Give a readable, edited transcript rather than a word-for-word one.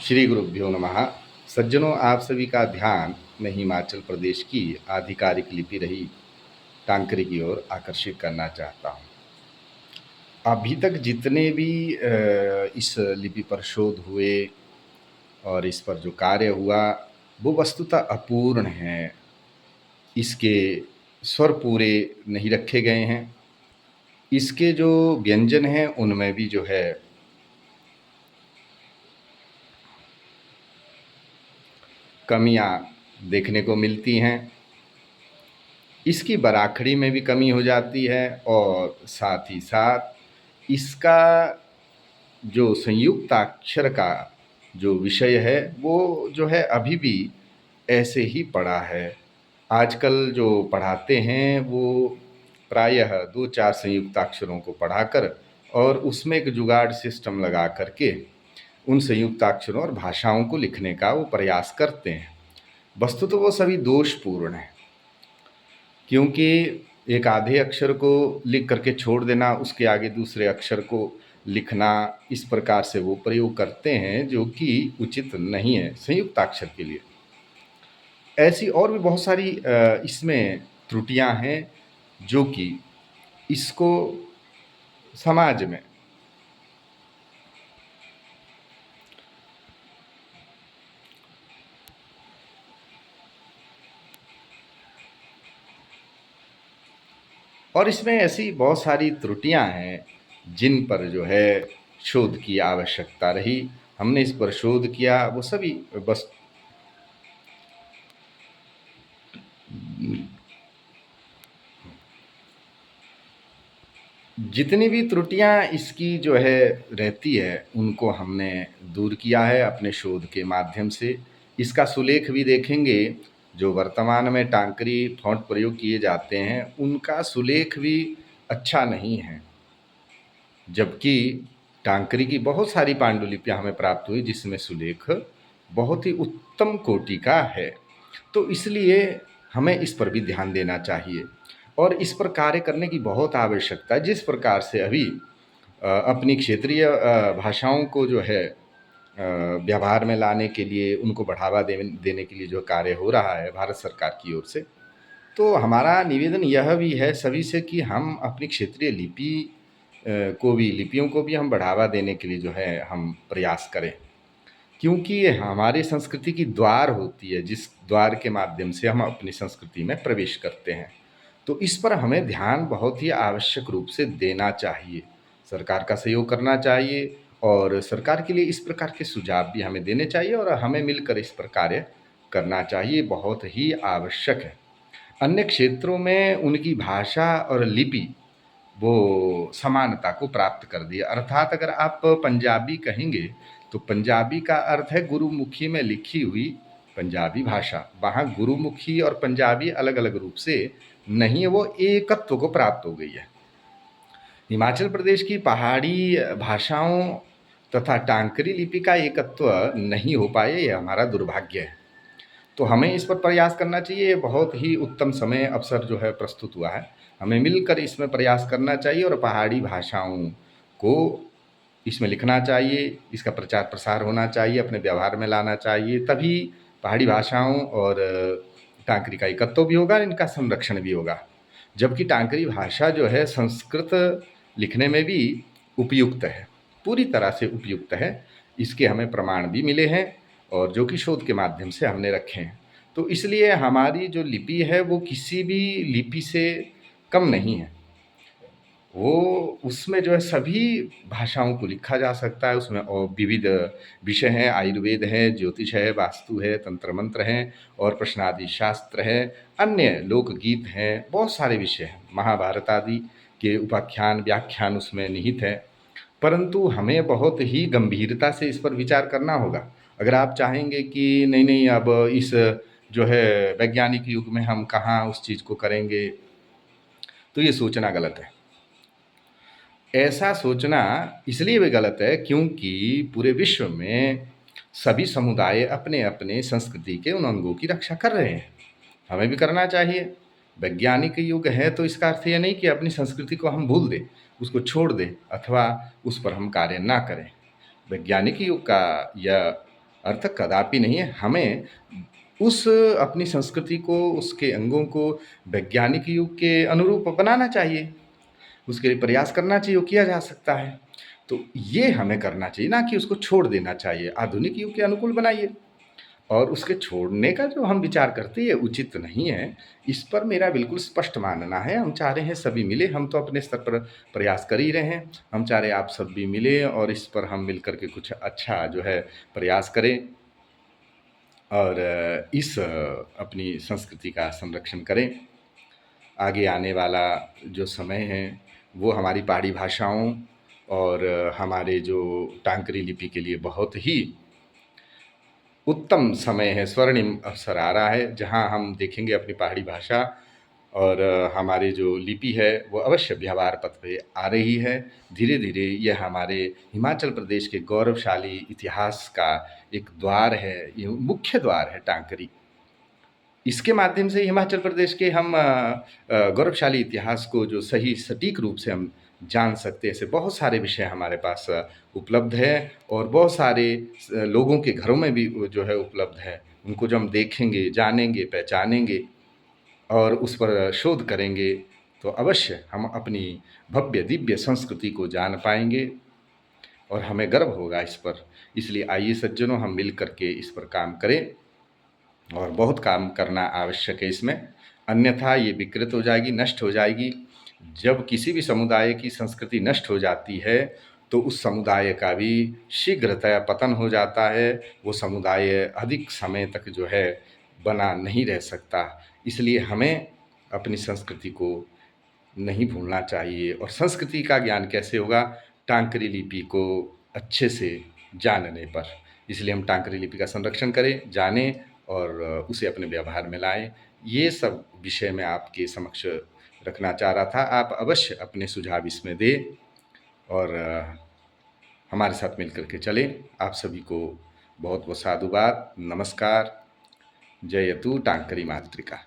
श्री गुरुभ्यो नमः। सज्जनों, आप सभी का ध्यान मैं हिमाचल प्रदेश की आधिकारिक लिपि रही टांकरी की ओर आकर्षित करना चाहता हूँ। अभी तक जितने भी इस लिपि पर शोध हुए और इस पर जो कार्य हुआ वो वस्तुतः अपूर्ण है। इसके स्वर पूरे नहीं रखे गए हैं। इसके जो व्यंजन हैं उनमें भी जो है कमियां देखने को मिलती हैं। इसकी बराखड़ी में भी कमी हो जाती है और साथ ही साथ इसका जो संयुक्ताक्षर का जो विषय है वो जो है अभी भी ऐसे ही पड़ा है। आजकल जो पढ़ाते हैं वो प्रायः 2-4 संयुक्ताक्षरों को पढ़ाकर और उसमें एक जुगाड़ सिस्टम लगा करके उन संयुक्ताक्षरों और भाषाओं को लिखने का वो प्रयास करते हैं। वस्तु तो वो सभी दोषपूर्ण है, क्योंकि एक आधे अक्षर को लिख करके छोड़ देना, उसके आगे दूसरे अक्षर को लिखना, इस प्रकार से वो प्रयोग करते हैं जो कि उचित नहीं है संयुक्ताक्षर के लिए। ऐसी और भी बहुत सारी इसमें त्रुटियां हैं जो कि इसको समाज में और इसमें ऐसी बहुत सारी त्रुटियां हैं जिन पर जो है शोध की आवश्यकता रही। हमने इस पर शोध किया। वो सभी बस जितनी भी त्रुटियां इसकी जो है रहती है उनको हमने दूर किया है अपने शोध के माध्यम से। इसका सुलेख भी देखेंगे। जो वर्तमान में टांकरी फॉन्ट प्रयोग किए जाते हैं उनका सुलेख भी अच्छा नहीं है, जबकि टांकरी की बहुत सारी पांडुलिपियां हमें प्राप्त हुई जिसमें सुलेख बहुत ही उत्तम कोटि का है। तो इसलिए हमें इस पर भी ध्यान देना चाहिए और इस पर कार्य करने की बहुत आवश्यकता है। जिस प्रकार से अभी अपनी क्षेत्रीय भाषाओं को जो है व्यवहार में लाने के लिए, उनको बढ़ावा देने के लिए जो कार्य हो रहा है भारत सरकार की ओर से, तो हमारा निवेदन यह भी है सभी से कि हम अपनी क्षेत्रीय लिपि लिपियों को भी हम बढ़ावा देने के लिए जो है हम प्रयास करें, क्योंकि ये हमारी संस्कृति की द्वार होती है, जिस द्वार के माध्यम से हम अपनी संस्कृति में प्रवेश करते हैं। तो इस पर हमें ध्यान बहुत ही आवश्यक रूप से देना चाहिए। सरकार का सहयोग करना चाहिए और सरकार के लिए इस प्रकार के सुझाव भी हमें देने चाहिए और हमें मिलकर इस पर कार्य करना चाहिए, बहुत ही आवश्यक है। अन्य क्षेत्रों में उनकी भाषा और लिपि वो समानता को प्राप्त कर दिया। अर्थात अगर आप पंजाबी कहेंगे तो पंजाबी का अर्थ है गुरुमुखी में लिखी हुई पंजाबी भाषा। वहाँ गुरुमुखी और पंजाबी अलग अलग रूप से नहीं है, वो एकत्व को प्राप्त हो गई है। हिमाचल प्रदेश की पहाड़ी भाषाओं तथा टांकरी लिपि का एकत्व नहीं हो पाए, ये हमारा दुर्भाग्य है। तो हमें इस पर प्रयास करना चाहिए। बहुत ही उत्तम समय अवसर जो है प्रस्तुत हुआ है। हमें मिलकर इसमें प्रयास करना चाहिए और पहाड़ी भाषाओं को इसमें लिखना चाहिए, इसका प्रचार प्रसार होना चाहिए, अपने व्यवहार में लाना चाहिए। तभी पहाड़ी भाषाओं और टांकरी का एकत्व भी होगा, इनका संरक्षण भी होगा। जबकि टांकरी भाषा जो है संस्कृत लिखने में भी उपयुक्त है, पूरी तरह से उपयुक्त है। इसके हमें प्रमाण भी मिले हैं और जो कि शोध के माध्यम से हमने रखे हैं। तो इसलिए हमारी जो लिपि है वो किसी भी लिपि से कम नहीं है। वो उसमें जो है सभी भाषाओं को लिखा जा सकता है। उसमें और विविध विषय हैं, आयुर्वेद है, ज्योतिष है, वास्तु है, तंत्र मंत्र हैं और प्रश्नादि शास्त्र है, अन्य लोकगीत हैं, बहुत सारे विषय हैं। महाभारत आदि के उपाख्यान व्याख्यान उसमें निहित है। परंतु हमें बहुत ही गंभीरता से इस पर विचार करना होगा। अगर आप चाहेंगे कि नहीं नहीं अब इस जो है वैज्ञानिक युग में हम कहाँ उस चीज़ को करेंगे, तो ये सोचना गलत है। ऐसा सोचना इसलिए भी गलत है क्योंकि पूरे विश्व में सभी समुदाय अपने अपने संस्कृति के उन अंगों की रक्षा कर रहे हैं। हमें भी करना चाहिए। वैज्ञानिक युग है तो इसका अर्थ ये नहीं कि अपनी संस्कृति को हम भूल दें, उसको छोड़ दें अथवा उस पर हम कार्य ना करें। वैज्ञानिक युग का यह अर्थ कदापि नहीं है। हमें उस अपनी संस्कृति को, उसके अंगों को वैज्ञानिक युग के अनुरूप बनाना चाहिए। उसके लिए प्रयास करना चाहिए, वो किया जा सकता है। तो ये हमें करना चाहिए, ना कि उसको छोड़ देना चाहिए। आधुनिक युग के अनुकूल बनाइए, और उसके छोड़ने का जो हम विचार करते हैं ये उचित नहीं है। इस पर मेरा बिल्कुल स्पष्ट मानना है। हम चाह रहे हैं सभी मिले, हम तो अपने स्तर पर प्रयास कर ही रहे हैं। हम चाह रहे हैं आप सब भी मिले और इस पर हम मिल कर के कुछ अच्छा जो है प्रयास करें, और इस अपनी संस्कृति का संरक्षण करें। आगे आने वाला जो समय है वो हमारी पहाड़ी भाषाओं और हमारे जो टांकरी लिपि के लिए बहुत ही उत्तम समय है, स्वर्णिम अवसर आ रहा है, जहाँ हम देखेंगे अपनी पहाड़ी भाषा और हमारी जो लिपि है वो अवश्य व्यवहार पथ पे आ रही है। धीरे-धीरे यह हमारे हिमाचल प्रदेश के गौरवशाली इतिहास का एक द्वार है, ये मुख्य द्वार है टांकरी। इसके माध्यम से हिमाचल प्रदेश के हम गौरवशाली इतिहास को जो सही सटीक रूप से हम जान सकते हैं। ऐसे बहुत सारे विषय हमारे पास उपलब्ध है, और बहुत सारे लोगों के घरों में भी वो जो है उपलब्ध है। उनको जब हम देखेंगे, जानेंगे, पहचानेंगे और उस पर शोध करेंगे, तो अवश्य हम अपनी भव्य दिव्य संस्कृति को जान पाएँगे और हमें गर्व होगा इस पर। इसलिए आइए सज्जनों, हम मिल कर के इस पर काम करें, और बहुत काम करना आवश्यक है इसमें, अन्यथा ये विकृत हो जाएगी, नष्ट हो जाएगी। जब किसी भी समुदाय की संस्कृति नष्ट हो जाती है, तो उस समुदाय का भी शीघ्रतः पतन हो जाता है। वो समुदाय अधिक समय तक जो है बना नहीं रह सकता। इसलिए हमें अपनी संस्कृति को नहीं भूलना चाहिए, और संस्कृति का ज्ञान कैसे होगा? टांकरी लिपि को अच्छे से जानने पर। इसलिए हम टांकरी लिपि का संरक्षण करें, जानें और उसे अपने व्यवहार में लाएँ। ये सब विषय मैं आपके समक्ष रखना चाह रहा था। आप अवश्य अपने सुझाव इसमें दें और हमारे साथ मिल कर के चलें। आप सभी को बहुत-बहुत साधुवाद, नमस्कार। जयतु टांकरी मातृका।